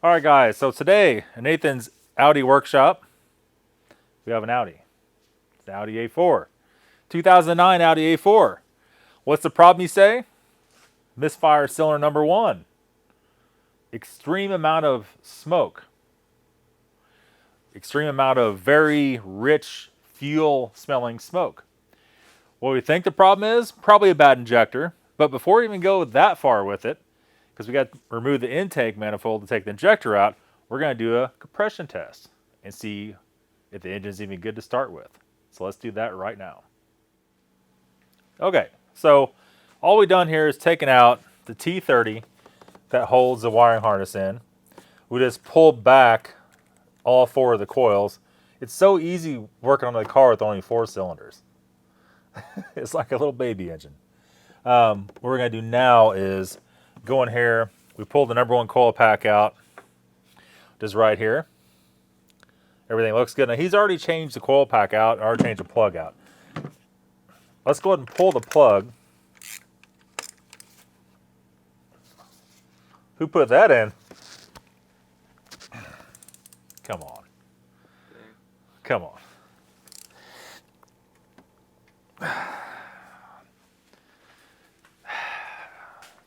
All right, guys. So today, in Nathan's Audi workshop, we have an Audi. It's the Audi A4. 2009 Audi A4. What's the problem, you say? Misfire cylinder number one. Extreme amount of smoke. Extreme amount of very rich fuel-smelling smoke. What we think the problem is? Probably a bad injector. But before we even go that far with it, because we got to remove the intake manifold to take the injector out, we're going to do a compression test and see if the engine's even good to start with. So let's do that right now. Okay, so all we've done here is taken out the T30 that holds the wiring harness in. We just pulled back all four of the coils. It's so easy working on the car with only 4 cylinders. It's like a little baby engine. What we're going to do now is go in here. We pulled the number 1 coil pack out, just right here. Everything looks good. Now he's already changed the coil pack out, or changed the plug out. Let's go ahead and pull the plug. Who put that in? Come on. Come on.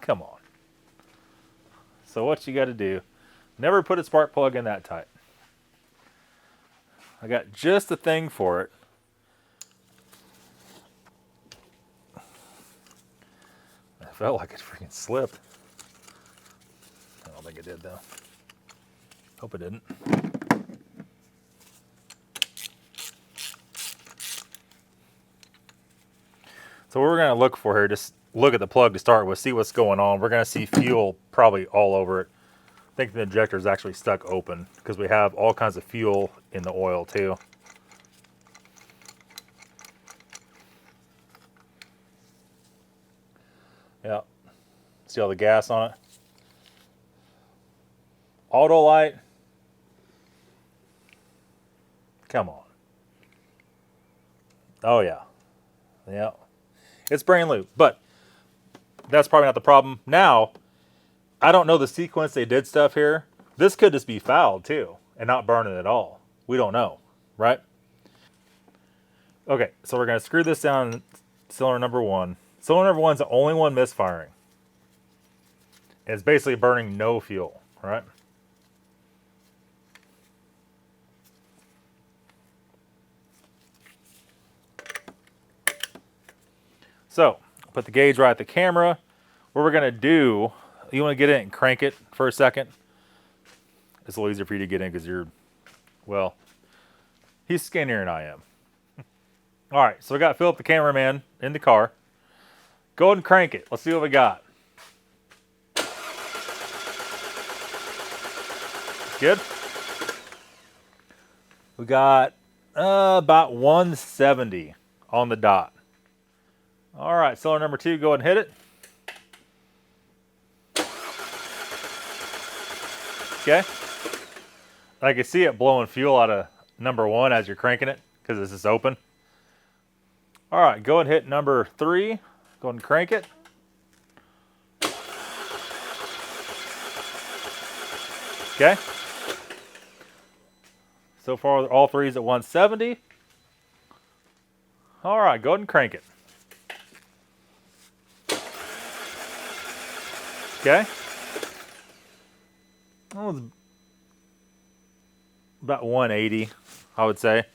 Come on. So what you got to do, never put a spark plug in that tight. I got just the thing for it. I felt like it freaking slipped. I don't think it did though. Hope it didn't. So what we're going to look for here, just look at the plug to start with, see what's going on. We're going to see fuel probably all over it. I think the injector is actually stuck open because we have all kinds of fuel in the oil too. Yeah. See all the gas on it? Auto light. Come on. Oh yeah. Yeah. It's brand new, but that's probably not the problem. Now, I don't know the sequence they did stuff here. This could just be fouled too and not burning at all. We don't know, right? Okay, so we're going to screw this down in cylinder number 1. Cylinder number 1 is the only one misfiring. It's basically burning no fuel, right? So, put the gauge right at the camera. What we're going to do, you want to get in and crank it for a second. It's a little easier for you to get in because you're, well, he's skinnier than I am. All right, so we got Philip the cameraman in the car. Go ahead and crank it. Let's see what we got. Good? We got about 170 on the dot. All right, cylinder number 2, go ahead and hit it. Okay. I can see it blowing fuel out of number 1 as you're cranking it because this is open. All right, go ahead and hit number 3. Go ahead and crank it. Okay. So far, all 3's at 170. All right, go ahead and crank it. Okay. Well, about 180, I would say.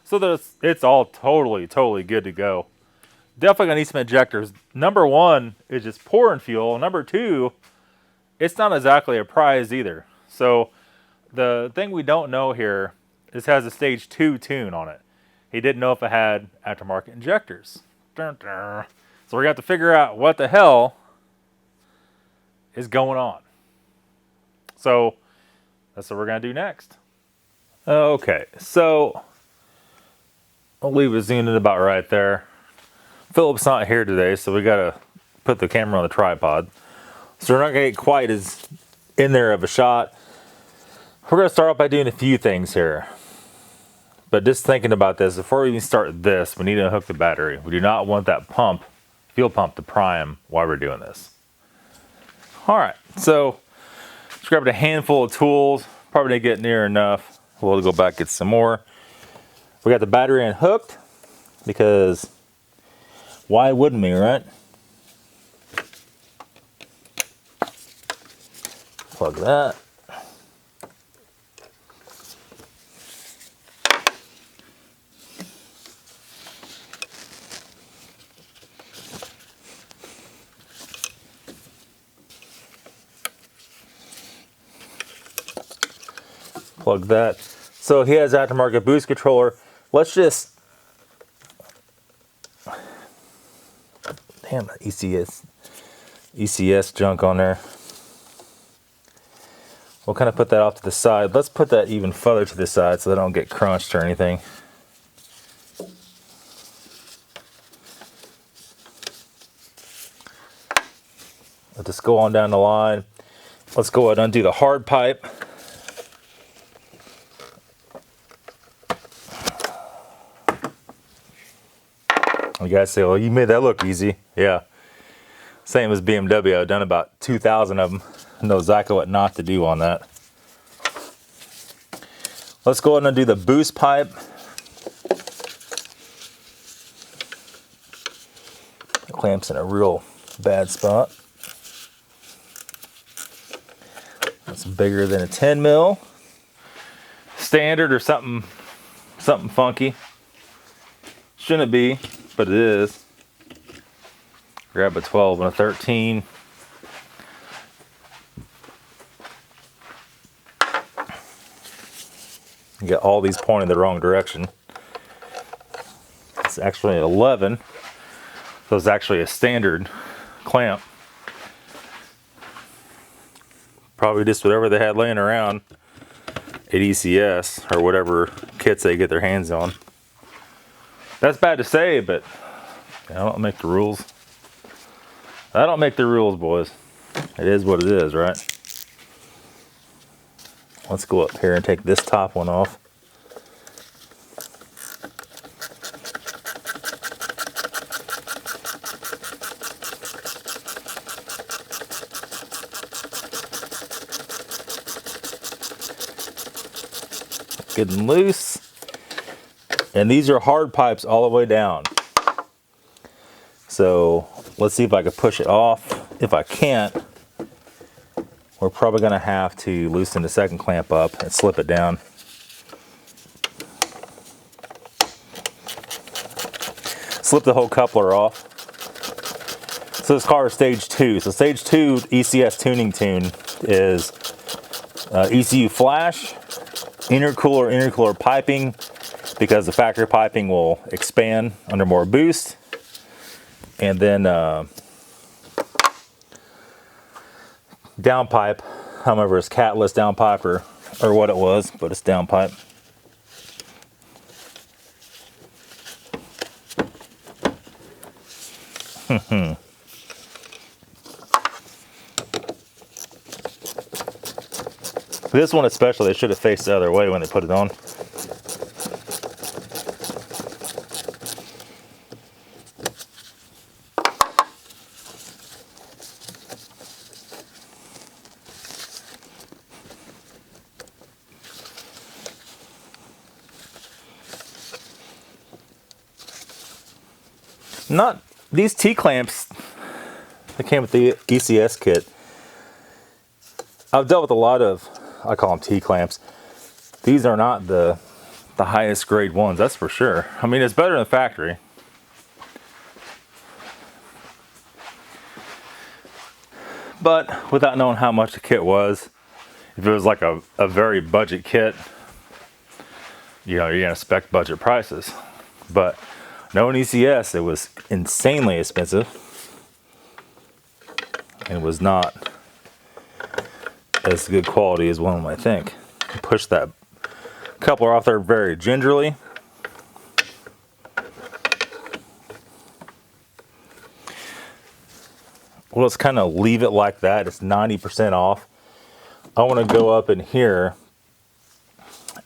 So it's all totally good to go. Definitely gonna need some injectors. Number 1 is just pouring fuel. Number 2, it's not exactly a prize either. So the thing we don't know here is it has a stage 2 tune on it. He didn't know if it had aftermarket injectors. Dun, dun. So we're gonna have to figure out what the hell is going on. So that's what we're going to do next. Okay, so I'll leave it zoomed in about right there. Philip's not here today, so we got to put the camera on the tripod. So we're not going to get quite as in there of a shot. We're going to start off by doing a few things here. But just thinking about this, before we even start this, we need to hook the battery. We do not want that pump, fuel pump, to prime while we're doing this. All right, so grabbed a handful of tools. Probably didn't get near enough. We'll go back get some more. We got the battery unhooked because why wouldn't we, right? Plug that. Plug that. So he has aftermarket boost controller. Let's just, damn, ECS junk on there. We'll kind of put that off to the side. Let's put that even further to the side so they don't get crunched or anything. Let's just go on down the line. Let's go ahead and undo the hard pipe. You guys say, well, you made that look easy. Yeah. Same as BMW. I've done about 2,000 of them. I know exactly what not to do on that. Let's go ahead and undo the boost pipe. The clamp's in a real bad spot. That's bigger than a 10 mil. Standard or something funky. Shouldn't be, but it is. Grab a 12 and a 13. You get all these pointing the wrong direction. It's actually an 11. So it's actually a standard clamp. Probably just whatever they had laying around at ECS or whatever kits they get their hands on. That's bad to say, but I don't make the rules. I don't make the rules, boys. It is what it is, right? Let's go up here and take this top one off. Getting loose. And these are hard pipes all the way down. So let's see if I can push it off. If I can't, we're probably going to have to loosen the second clamp up and slip it down. Slip the whole coupler off. So this car is stage 2. So stage 2 ECS tuning tune is ECU flash, intercooler piping, because the factory piping will expand under more boost. And then downpipe, however, it's catless downpipe or what it was, but it's downpipe. This one especially, they should have faced the other way when they put it on. Not these T-clamps that came with the ECS kit. I've dealt with a lot of, I call them T-clamps. These are not the highest grade ones, that's for sure. I mean, it's better than the factory. But without knowing how much the kit was, if it was like a very budget kit, you know, you're gonna expect budget prices. But knowing ECS, it was insanely expensive. And it was not as good quality as one might think. Push that coupler off there very gingerly. We'll just kind of leave it like that. It's 90% off. I want to go up in here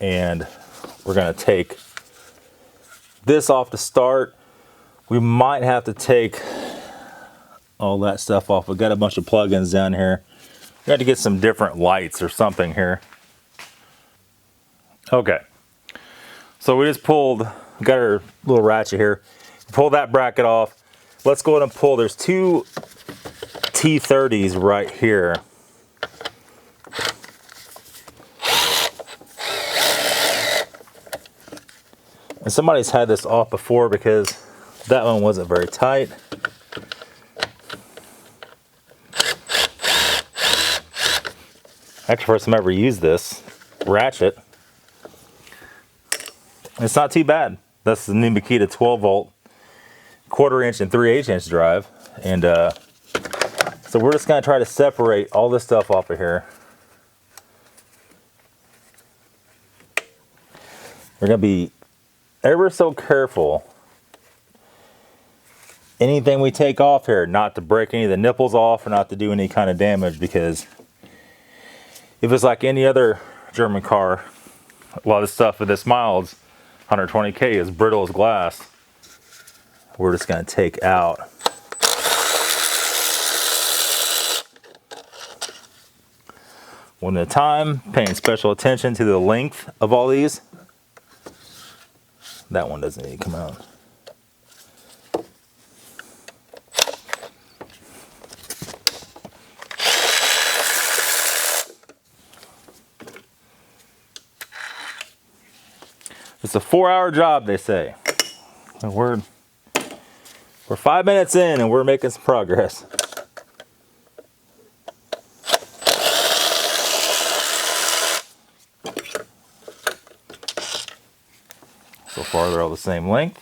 and we're going to take this off to start. We might have to take all that stuff off. We've got a bunch of plugins down here. Got to get some different lights or something here. Okay. So we just pulled, got our little ratchet here. Pull that bracket off. Let's go ahead and pull, there's two T30s right here. And somebody's had this off before because that one wasn't very tight. Actually, first time I ever used this ratchet. It's not too bad. That's the new Makita 12 volt, 1/4 inch and 3/8 inch drive. And so we're just gonna try to separate all this stuff off of here. We're gonna be ever so careful. Anything we take off here, not to break any of the nipples off or not to do any kind of damage, because if it's like any other German car, a lot of stuff with this miles, 120K, is brittle as glass. We're just gonna take out. One at a time, paying special attention to the length of all these. That one doesn't need to come out. It's a 4-hour job, they say. And we're 5 minutes in and we're making some progress. So far they're all the same length.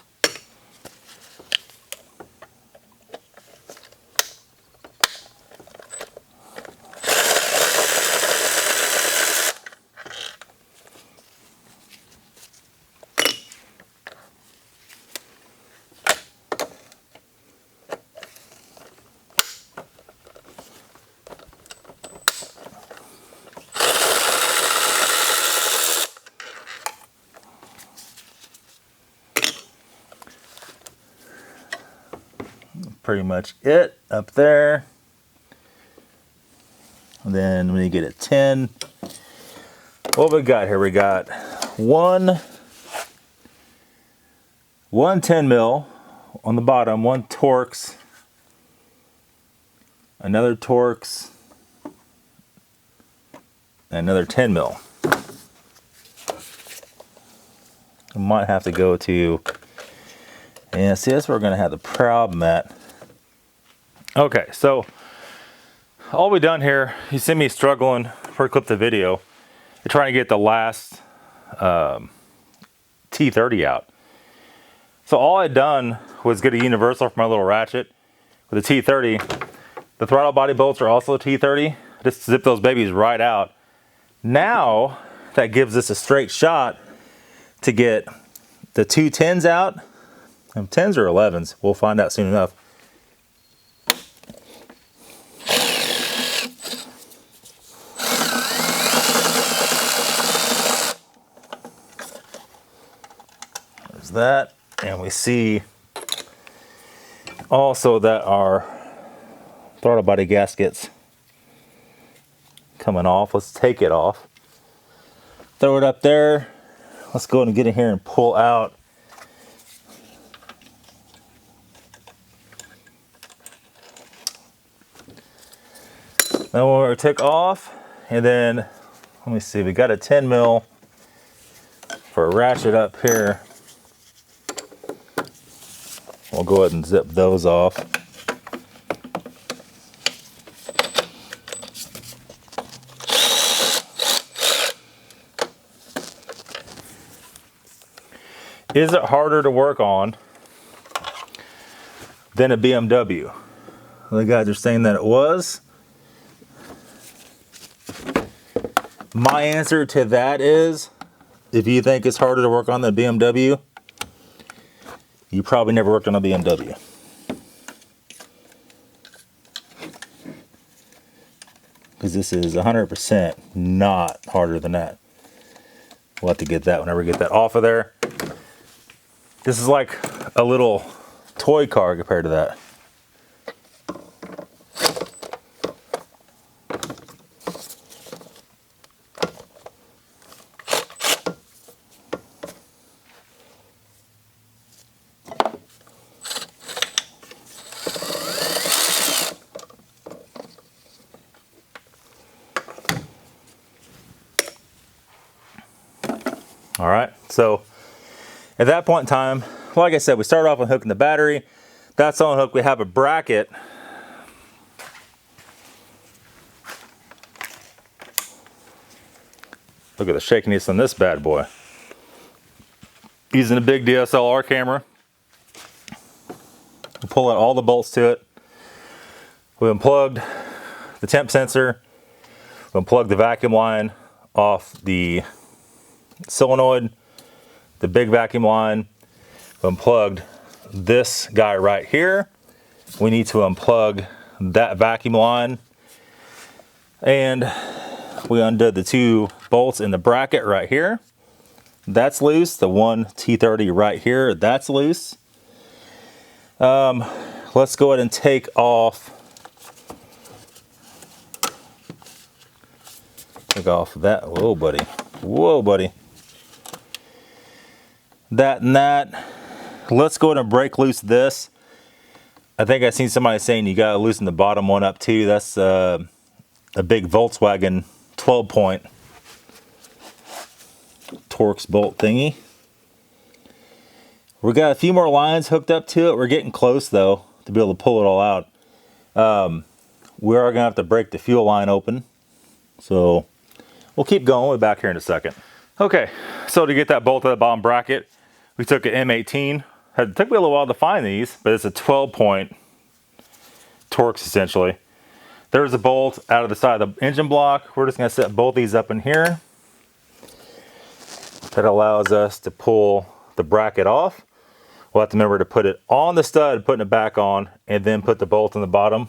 Pretty much it up there. And then when you get a 10, what we got here? We got one 10 mil on the bottom, one Torx, another Torx, and another 10 mil. I might have to go to, yeah, see, that's where we're gonna have the problem at. Okay, so all we've done here, you see me struggling before I clip the video, trying to get the last T30 out. So all I'd done was get a universal for my little ratchet with a T30. The throttle body bolts are also T30. Just zip those babies right out. Now that gives us a straight shot to get the two 10s out. 10s or 11s, we'll find out soon enough. That, and we see also that our throttle body gaskets coming off. Let's take it off, throw it up there. Let's go ahead and get in here and pull out then we'll take off. And then let me see, we got a 10 mil for a ratchet up here. We'll go ahead and zip those off. Is it harder to work on than a BMW? The guys are saying that it was. My answer to that is, if you think it's harder to work on than a BMW, you probably never worked on a BMW. Because this is 100% not harder than that. We'll have to get that whenever we get that off of there. This is like a little toy car compared to that. All right, so at that point in time, like I said, we started off on hooking the battery. That's on hook. We have a bracket. Look at the shakiness on this bad boy. Using a big DSLR camera. We pull out all the bolts to it. We unplugged the temp sensor. We unplugged the vacuum line off the solenoid, the big vacuum line. We unplugged this guy right here. We need to unplug that vacuum line. And we undid the 2 bolts in the bracket right here. That's loose. The one T30 right here, that's loose. Let's go ahead and take off that. Whoa, buddy. Whoa, buddy. That and that. Let's go ahead and break loose this. I think I seen somebody saying you gotta loosen the bottom one up too. That's a big Volkswagen 12-point Torx bolt thingy. We got a few more lines hooked up to it. We're getting close though to be able to pull it all out. We are gonna have to break the fuel line open. So we'll keep going. We'll be back here in a second. Okay, so to get that bolt to the bottom bracket, we took an M18. It took me a little while to find these, but it's a 12-point Torx essentially. There's a bolt out of the side of the engine block. We're just gonna set both these up in here. That allows us to pull the bracket off. We'll have to remember to put it on the stud, putting it back on, and then put the bolt in the bottom.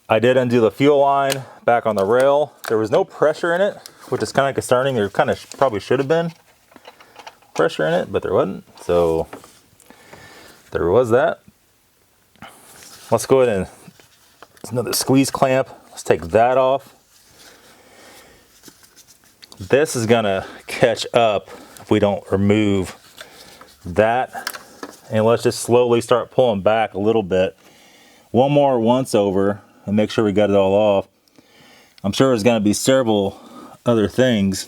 I did undo the fuel line back on the rail. There was no pressure in it, which is kind of concerning. There kind of probably should have been pressure in it, but there wasn't. So there was that. Let's go ahead and another squeeze clamp. Let's take that off. This is gonna catch up if we don't remove that. And let's just slowly start pulling back a little bit. One more once over and make sure we got it all off. I'm sure there's gonna be several other things.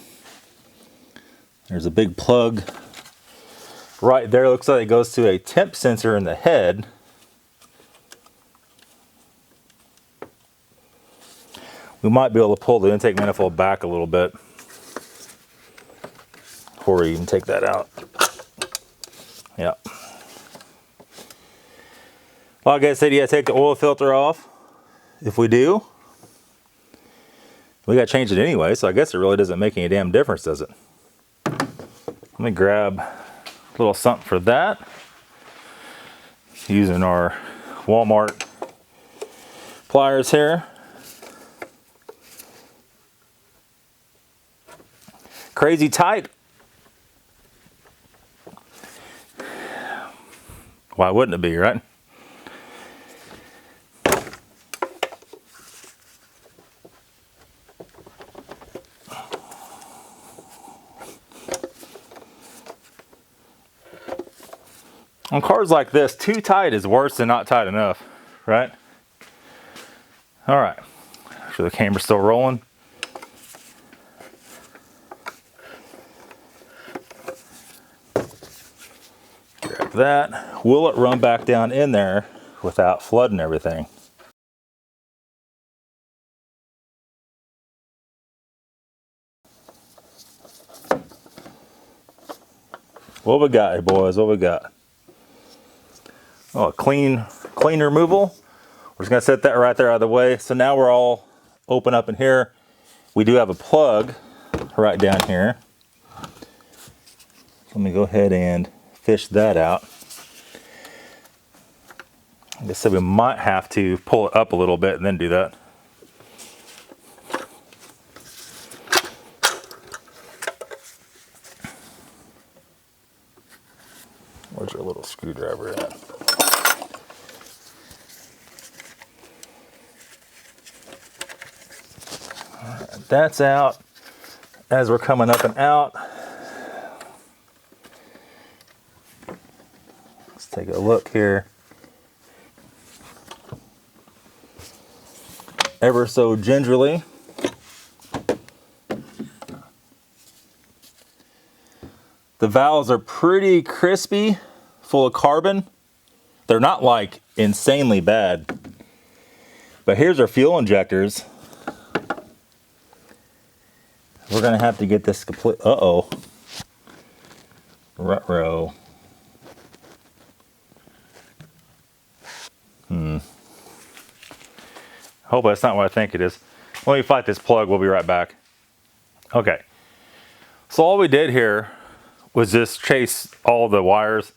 There's a big plug right there. Looks like it goes to a temp sensor in the head. We might be able to pull the intake manifold back a little bit before we even take that out. Yeah. Like I said, you gotta take the oil filter off. If we do, we gotta change it anyway, so I guess it really doesn't make any damn difference, does it? Let me grab a little something for that. Using our Walmart pliers here. Crazy tight. Why wouldn't it be, right? On cars like this, too tight is worse than not tight enough, right? All right, make sure the camera's still rolling. Grab that. Will it run back down in there without flooding everything? What we got here, boys? What we got? Oh, a clean removal. We're just gonna set that right there out of the way. So now we're all open up in here. We do have a plug right down here. Let me go ahead and fish that out. Like I said, we might have to pull it up a little bit and then do that. Where's your little screwdriver at? That's out. As we're coming up and out, let's take a look here. Ever so gingerly, The valves are pretty crispy, full of carbon. They're not like insanely bad. But here's our fuel injectors. We're gonna have to get this complete. Uh-oh. Ruh-roh. Hope that's not what I think it is. Let me fight this plug. We'll be right back. Okay. So all we did here was just chase all the wires,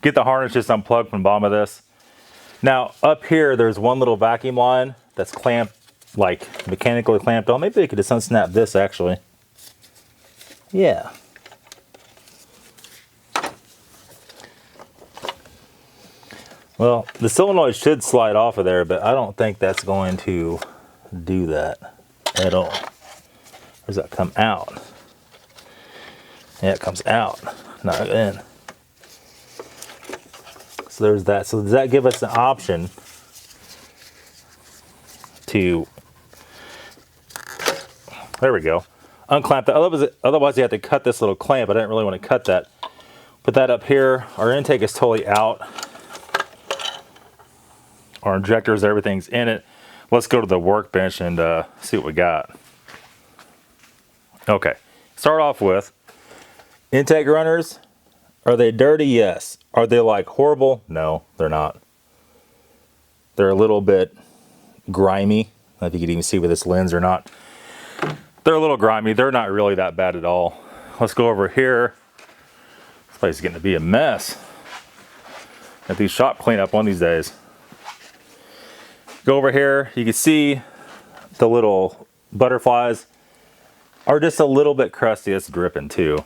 get the harness just unplugged from the bottom of this. Now up here, there's one little vacuum line that's clamped, like mechanically clamped on. Maybe they could just unsnap this actually. Yeah. Well, the solenoid should slide off of there, but I don't think that's going to do that at all. Or does that come out? Yeah, it comes out, not in. So there's that. So does that give us an option to, there we go, unclamp that. Otherwise you have to cut this little clamp. I didn't really want to cut that. Put that up here. Our intake is totally out. Our injectors, everything's in it. Let's go to the workbench and see what we got. Okay, start off with intake runners. Are they dirty? Yes. Are they like horrible? No, they're not. They're a little bit grimy. I don't know if you can even see with this lens or not. They're a little grimy. They're not really that bad at all. Let's go over here. This place is getting to be a mess. Got these shop cleanup one of these days. Go over here. You can see the little butterflies are just a little bit crusty. It's dripping too.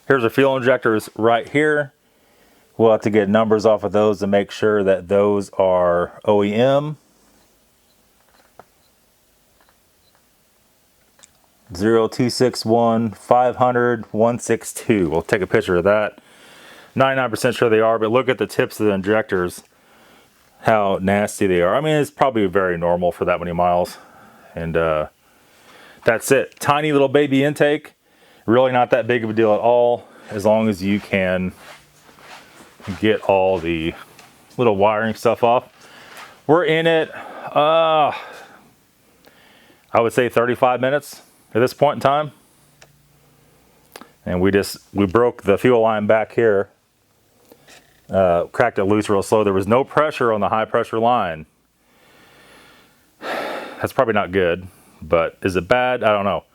Here's our fuel injectors right here. We'll have to get numbers off of those to make sure that those are OEM. 0261 500 162. We'll take a picture of that. 99% sure they are, but look at the tips of the injectors, how nasty they are. I mean, it's probably very normal for that many miles. And that's it. Tiny little baby intake. Really not that big of a deal at all, as long as you can get all the little wiring stuff off. We're in it, I would say 35 minutes at this point in time. And we broke the fuel line back here, cracked it loose real slow. There was no pressure on the high pressure line. That's probably not good, but is it bad? I don't know.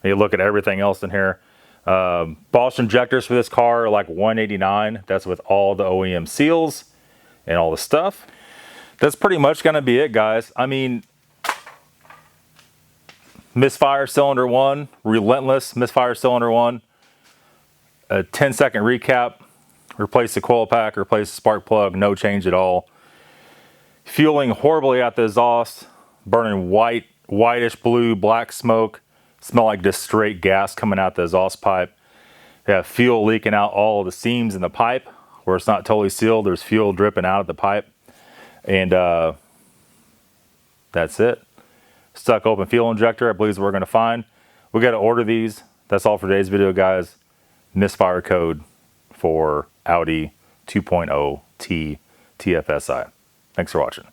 You look at everything else in here. Bosch injectors for this car are like $189. That's with all the OEM seals and all the stuff. That's pretty much going to be it, guys. I mean, Misfire cylinder 1, relentless Misfire cylinder 1. A 10-second recap. Replace the coil pack, replace the spark plug, no change at all. Fueling horribly at the exhaust, burning whitish blue, black smoke. Smell like just straight gas coming out the exhaust pipe. You have fuel leaking out all of the seams in the pipe where it's not totally sealed. There's fuel dripping out of the pipe. And that's it. Stuck open fuel injector, I believe is what we're going to find. We got to order these. That's all for today's video, guys. Misfire code for Audi 2.0 T TFSI. Thanks for watching.